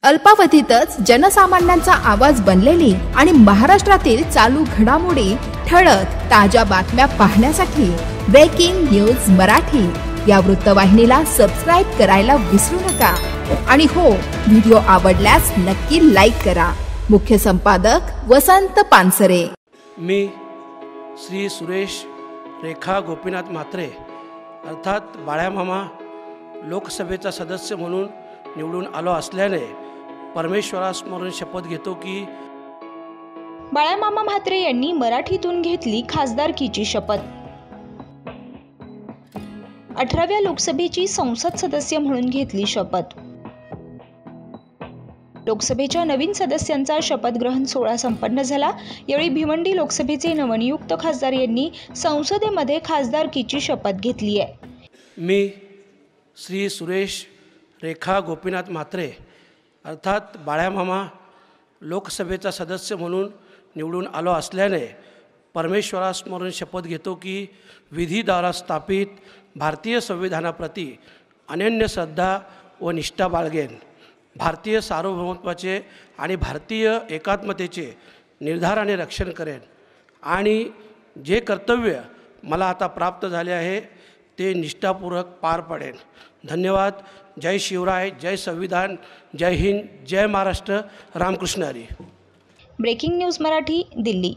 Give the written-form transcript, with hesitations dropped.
अल्पावधीतच जनसामान्यांचा आवाज बनलेली आणि महाराष्ट्रातील चालू घडामोडी ठळक ताज्या बातम्या पाहण्यासाठी ब्रेकिंग न्यूज मराठी या वृत्तवाहिनीला सबस्क्राइब करायला विसरू नका। आणि हो, व्हिडिओ आवडल्यास नक्की लाईक करा। मुख्य संपादक वसंत पानसरे। मी श्री सुरेश रेखा गोपीनाथ म्हात्रे अर्थात बाळ्यामामा लोकसभेचा सदस्य म्हणून निवडून आलो असल्याने परमेश्वरासमोरून शपथ घेतो की बाळ्यामामा म्हात्रे यांनी मराठीतून घेतली खासदारकीची शपथ। 18व्या लोकसभेची संसद सदस्य म्हणून घेतली शपथ। लोकसभेच्या नवीन सदस्यांचा शपथग्रहण सोहळा संपन्न झाला। यावेळी भिवंडी लोकसभेचे नवनियुक्त खासदार यांनी संसदेमध्ये खासदारकीची शपथ घेतली आहे। मी श्री सुरेश रेखा गोपीनाथ म्हात्रे अर्थात बाळ्यामामा लोकसभेचा सदस्य म्हणून निवडून आलो असल्याने परमेश्वरासमोरून शपथ घेतो की विधीद्वारा स्थापित भारतीय संविधानाप्रती अनन्य श्रद्धा व निष्ठा बाळगेन, भारतीय सार्वभौमत्वाचे आणि भारतीय एकात्मतेचे निर्धाराने रक्षण करेन आणि जे कर्तव्य मला आता प्राप्त झाले आहे ते निष्ठापूर्वक पार पाडेन। धन्यवाद। जय शिवराय, जय संविधान, जय हिंद, जय महाराष्ट्र, रामकृष्ण हरी। Breaking news Marathi, Delhi.